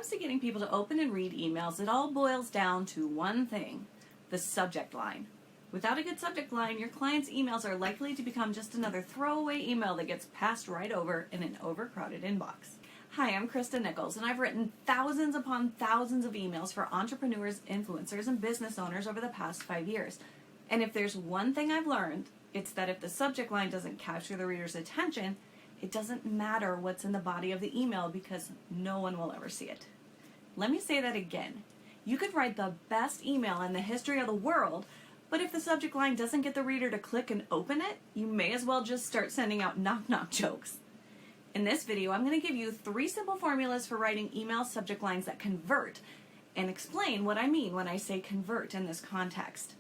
comes to getting people to open and read emails, it all boils down to one thing: the subject line. Without a good subject line, your clients' emails are likely to become just another throwaway email that gets passed right over in an overcrowded inbox. Hi, I'm Christa Nichols, and I've written thousands upon thousands of emails for entrepreneurs, influencers, and business owners over the past 5 years. And if there's one thing I've learned, it's that if the subject line doesn't capture the reader's attention, it doesn't matter what's in the body of the email because no one will ever see it. Let me say that again. You could write the best email in the history of the world, but if the subject line doesn't get the reader to click and open it, you may as well just start sending out knock-knock jokes. In this video, I'm going to give you 3 simple formulas for writing email subject lines that convert, and explain what I mean when I say convert in this context.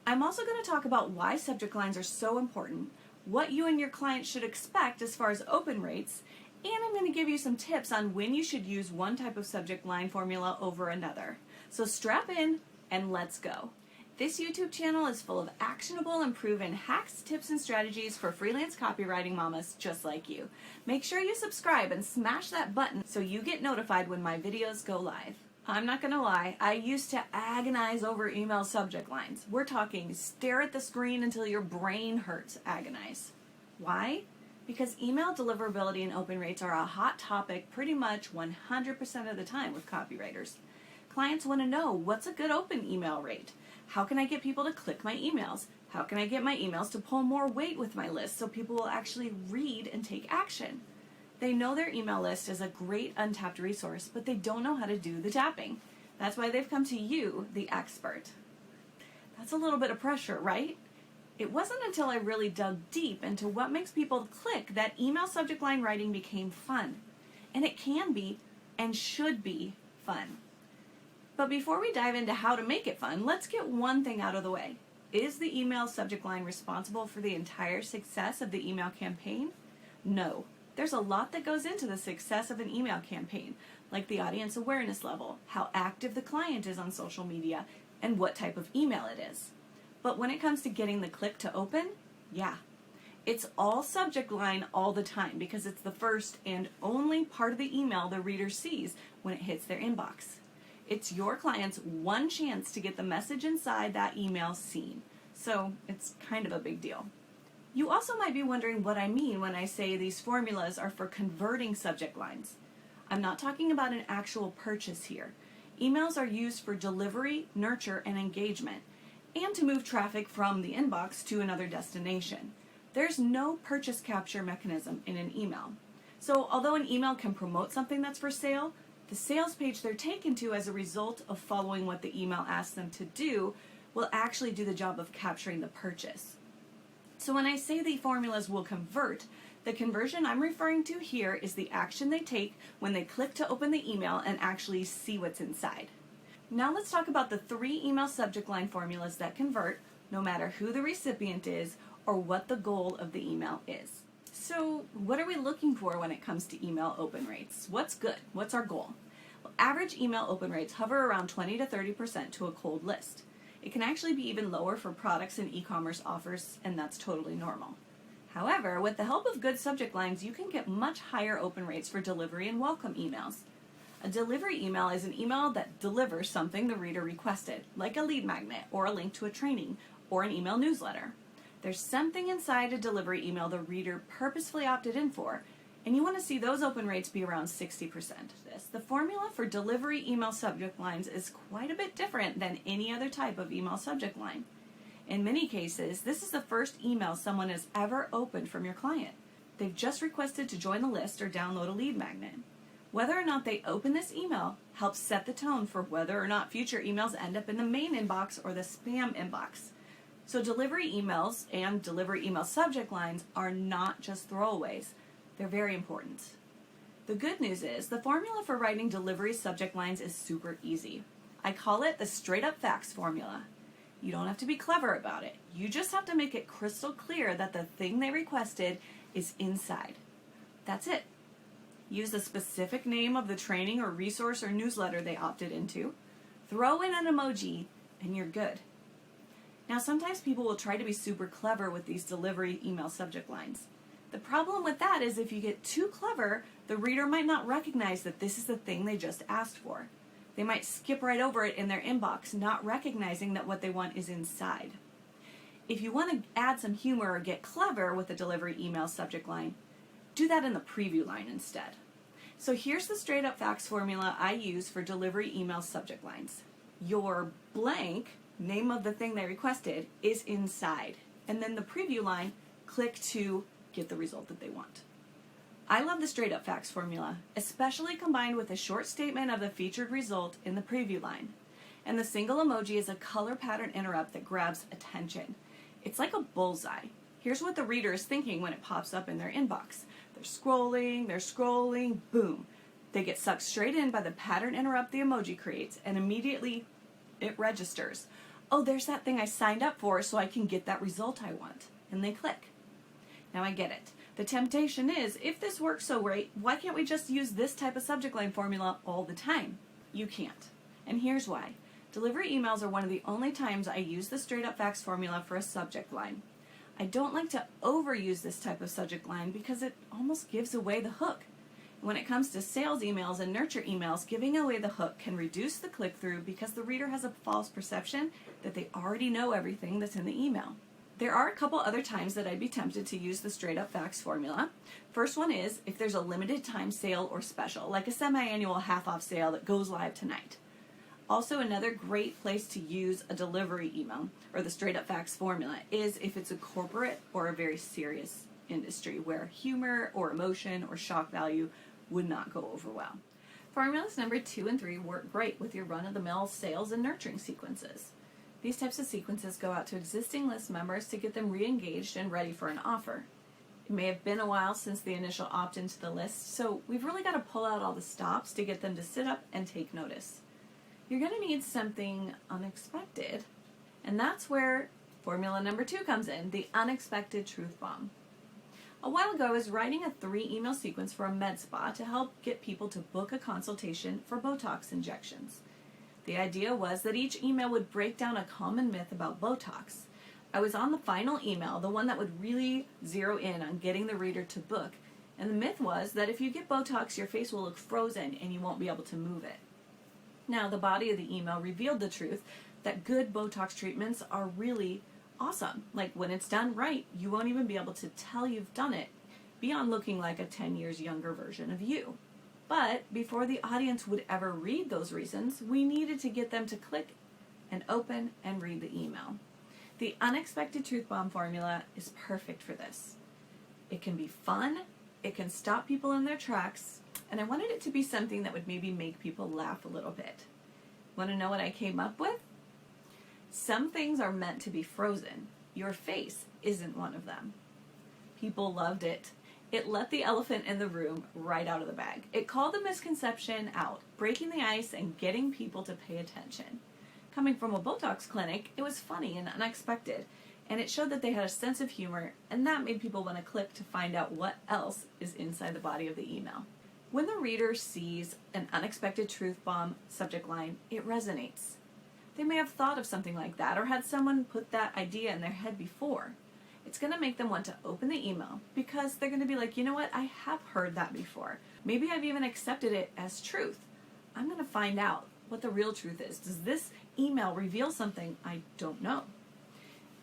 I'm also going to talk about why subject lines are so important, what you and your client should expect as far as open rates, and I'm going to give you some tips on when you should use one type of subject line formula over another. So strap in and let's go. This YouTube channel is full of actionable and proven hacks, tips, and strategies for freelance copywriting mamas just like you. Make sure you subscribe and smash that button so you get notified when my videos go live. I'm not gonna lie, I used to agonize over email subject lines. We're talking stare at the screen until your brain hurts agonize. Why? Because email deliverability and open rates are a hot topic pretty much 100% of the time with copywriters. Clients want to know, what's a good open email rate? How can I get people to click my emails? How can I get my emails to pull more weight with my list so people will actually read and take action? They know their email list is a great untapped resource, but they don't know how to do the tapping. That's why they've come to you, the expert. That's a little bit of pressure, right? It wasn't until I really dug deep into what makes people click that email subject line writing became fun. And it can be, and should be, fun. But before we dive into how to make it fun, let's get one thing out of the way. Is the email subject line responsible for the entire success of the email campaign? No. There's a lot that goes into the success of an email campaign, like the audience awareness level, how active the client is on social media, and what type of email it is. But when it comes to getting the click to open, yeah. It's all subject line all the time because it's the first and only part of the email the reader sees when it hits their inbox. It's your client's one chance to get the message inside that email seen, so it's kind of a big deal. You also might be wondering what I mean when I say these formulas are for converting subject lines. I'm not talking about an actual purchase here. Emails are used for delivery, nurture, and engagement, and to move traffic from the inbox to another destination. There's no purchase capture mechanism in an email. So although an email can promote something that's for sale, the sales page they're taken to as a result of following what the email asks them to do will actually do the job of capturing the purchase. So when I say the formulas will convert, the conversion I'm referring to here is the action they take when they click to open the email and actually see what's inside. Now let's talk about the 3 email subject line formulas that convert, no matter who the recipient is or what the goal of the email is. So what are we looking for when it comes to email open rates? What's good? What's our goal? Well, average email open rates hover around 20 to 30% to a cold list. It can actually be even lower for products and e-commerce offers, and that's totally normal. However, with the help of good subject lines, you can get much higher open rates for delivery and welcome emails. A delivery email is an email that delivers something the reader requested, like a lead magnet or a link to a training or an email newsletter. There's something inside a delivery email the reader purposefully opted in for, and you want to see those open rates be around 60%. The formula for delivery email subject lines is quite a bit different than any other type of email subject line. In many cases, this is the first email someone has ever opened from your client. They've just requested to join the list or download a lead magnet. Whether or not they open this email helps set the tone for whether or not future emails end up in the main inbox or the spam inbox. So delivery emails and delivery email subject lines are not just throwaways. They're very important. The good news is the formula for writing delivery subject lines is super easy. I call it the straight up facts formula. You don't have to be clever about it. You just have to make it crystal clear that the thing they requested is inside. That's it. Use the specific name of the training or resource or newsletter they opted into. Throw in an emoji and you're good. Now sometimes people will try to be super clever with these delivery email subject lines. The problem with that is if you get too clever, the reader might not recognize that this is the thing they just asked for. They might skip right over it in their inbox, not recognizing that what they want is inside. If you want to add some humor or get clever with a delivery email subject line, do that in the preview line instead. So here's the straight up facts formula I use for delivery email subject lines. Your blank, name of the thing they requested, is inside. And then the preview line, click to get the result that they want. I love the straight up facts formula, especially combined with a short statement of the featured result in the preview line. And the single emoji is a color pattern interrupt that grabs attention. It's like a bullseye. Here's what the reader is thinking when it pops up in their inbox. They're scrolling, boom. They get sucked straight in by the pattern interrupt the emoji creates, and immediately it registers. Oh, there's that thing I signed up for, so I can get that result I want. And they click. Now I get it. The temptation is, if this works so great, why can't we just use this type of subject line formula all the time? You can't. And here's why. Delivery emails are one of the only times I use the straight up facts formula for a subject line. I don't like to overuse this type of subject line because it almost gives away the hook. When it comes to sales emails and nurture emails, giving away the hook can reduce the click-through because the reader has a false perception that they already know everything that's in the email. There are a couple other times that I'd be tempted to use the straight up facts formula. First one is if there's a limited time sale or special, like a semi-annual half-off sale that goes live tonight. Also, another great place to use a delivery email or the straight up facts formula is if it's a corporate or a very serious industry where humor or emotion or shock value would not go over well. Formulas number 2 and 3 work great with your run-of-the-mill sales and nurturing sequences. These types of sequences go out to existing list members to get them re-engaged and ready for an offer. It may have been a while since the initial opt-in to the list, so we've really got to pull out all the stops to get them to sit up and take notice. You're going to need something unexpected, and that's where formula number 2 comes in, the unexpected truth bomb. A while ago, I was writing a 3 email sequence for a med spa to help get people to book a consultation for Botox injections. The idea was that each email would break down a common myth about Botox. I was on the final email, the one that would really zero in on getting the reader to book, and the myth was that if you get Botox, your face will look frozen and you won't be able to move it. Now, the body of the email revealed the truth that good Botox treatments are really awesome. Like when it's done right, you won't even be able to tell you've done it beyond looking like a 10 years younger version of you. But before the audience would ever read those reasons, we needed to get them to click and open and read the email. The unexpected truth bomb formula is perfect for this. It can be fun, it can stop people in their tracks, and I wanted it to be something that would maybe make people laugh a little bit. Want to know what I came up with? Some things are meant to be frozen. Your face isn't one of them. People loved it. It let the elephant in the room right out of the bag. It called the misconception out, breaking the ice and getting people to pay attention. Coming from a Botox clinic, it was funny and unexpected, and it showed that they had a sense of humor, and that made people want to click to find out what else is inside the body of the email. When the reader sees an unexpected truth bomb subject line, it resonates. They may have thought of something like that or had someone put that idea in their head before. It's going to make them want to open the email because they're going to be like, you know what, I have heard that before. Maybe I've even accepted it as truth. I'm going to find out what the real truth is. Does this email reveal something I don't know?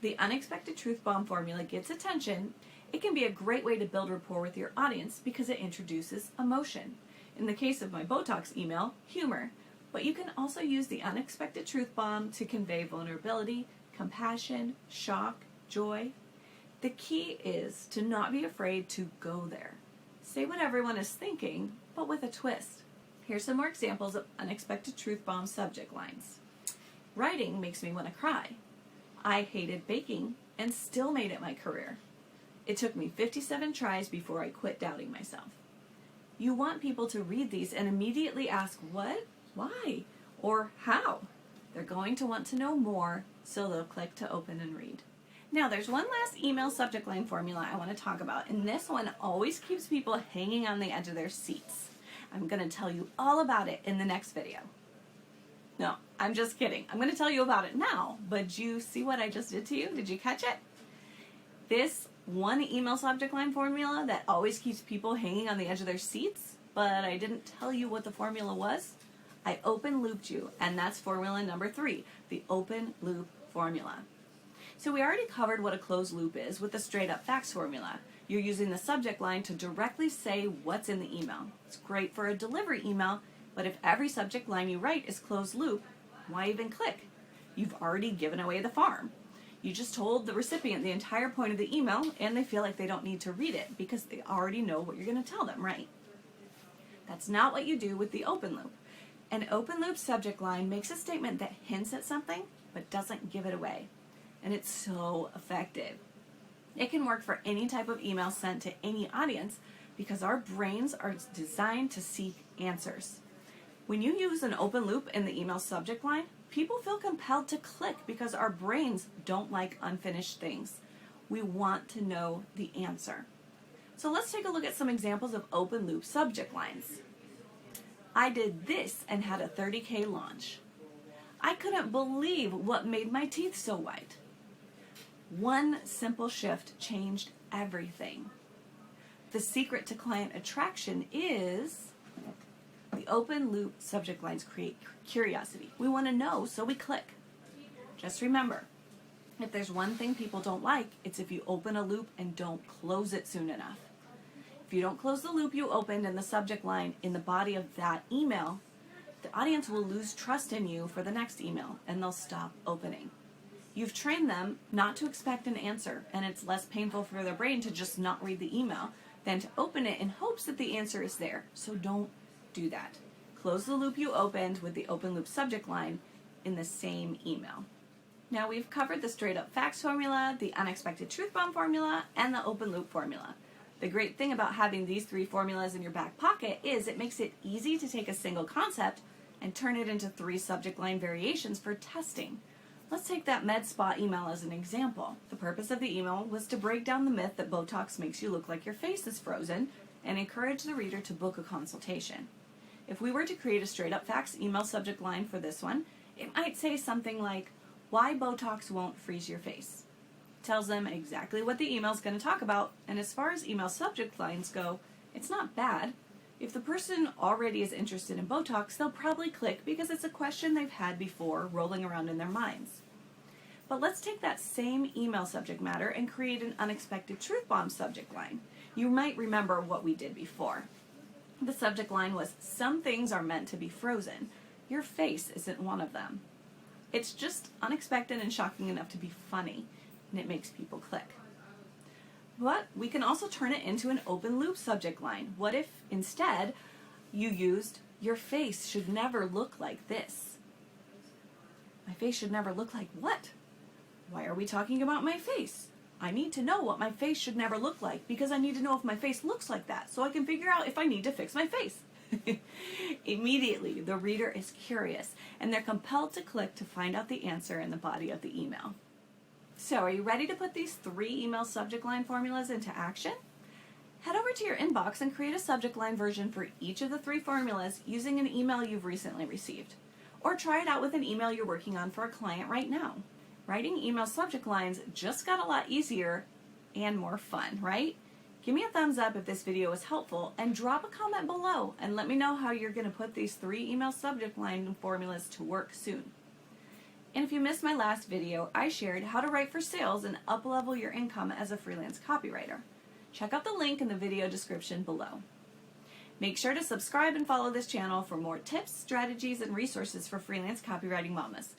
The unexpected truth bomb formula gets attention. It can be a great way to build rapport with your audience because it introduces emotion. In the case of my Botox email, humor. But you can also use the unexpected truth bomb to convey vulnerability, compassion, shock, joy. The key is to not be afraid to go there. Say what everyone is thinking, but with a twist. Here's some more examples of unexpected truth bomb subject lines. Writing makes me want to cry. I hated baking and still made it my career. It took me 57 tries before I quit doubting myself. You want people to read these and immediately ask what, why, or how. They're going to want to know more, so they'll click to open and read. Now, there's one last email subject line formula I want to talk about, and this one always keeps people hanging on the edge of their seats. I'm going to tell you all about it in the next video. No, I'm just kidding. I'm going to tell you about it now, but did you see what I just did to you? Did you catch it? This One email subject line formula that always keeps people hanging on the edge of their seats, but I didn't tell you what the formula was? I open looped you, and that's formula number 3, the open loop formula. So we already covered what a closed loop is with the straight up facts formula. You're using the subject line to directly say what's in the email. It's great for a delivery email, but if every subject line you write is closed loop, why even click? You've already given away the farm. You just told the recipient the entire point of the email, and they feel like they don't need to read it because they already know what you're going to tell them, right? That's not what you do with the open loop. An open loop subject line makes a statement that hints at something but doesn't give it away. And it's so effective. It can work for any type of email sent to any audience because our brains are designed to seek answers. When you use an open loop in the email subject line, people feel compelled to click because our brains don't like unfinished things. We want to know the answer. So let's take a look at some examples of open loop subject lines. I did this and had a 30K launch. I couldn't believe what made my teeth so white. One simple shift changed everything. The secret to client attraction is the open loop subject lines create curiosity. We want to know, so we click. Just remember, if there's one thing people don't like, it's if you open a loop and don't close it soon enough. If you don't close the loop you opened in the subject line in the body of that email, the audience will lose trust in you for the next email and they'll stop opening. You've trained them not to expect an answer, and it's less painful for their brain to just not read the email than to open it in hopes that the answer is there. So don't do that. Close the loop you opened with the open loop subject line in the same email. Now we've covered the straight up facts formula, the unexpected truth bomb formula, and the open loop formula. The great thing about having these 3 formulas in your back pocket is it makes it easy to take a single concept and turn it into 3 subject line variations for testing. Let's take that med spa email as an example. The purpose of the email was to break down the myth that Botox makes you look like your face is frozen and encourage the reader to book a consultation. If we were to create a straight up facts email subject line for this one, it might say something like, why Botox won't freeze your face. Tells them exactly what the email is going to talk about, and as far as email subject lines go, it's not bad. If the person already is interested in Botox, they'll probably click because it's a question they've had before rolling around in their minds. But let's take that same email subject matter and create an unexpected truth bomb subject line. You might remember what we did before. The subject line was, some things are meant to be frozen. Your face isn't one of them. It's just unexpected and shocking enough to be funny, and it makes people click. But we can also turn it into an open loop subject line. What if instead you used, your face should never look like this? My face should never look like what? Why are we talking about my face? I need to know what my face should never look like because I need to know if my face looks like that so I can figure out if I need to fix my face. Immediately, the reader is curious and they're compelled to click to find out the answer in the body of the email. So are you ready to put these 3 email subject line formulas into action? Head over to your inbox and create a subject line version for each of the 3 formulas using an email you've recently received. Or try it out with an email you're working on for a client right now. Writing email subject lines just got a lot easier and more fun, right? Give me a thumbs up if this video was helpful and drop a comment below and let me know how you're going to put these 3 email subject line formulas to work soon. And if you missed my last video, I shared how to write for sales and up-level your income as a freelance copywriter. Check out the link in the video description below. Make sure to subscribe and follow this channel for more tips, strategies, and resources for freelance copywriting mamas.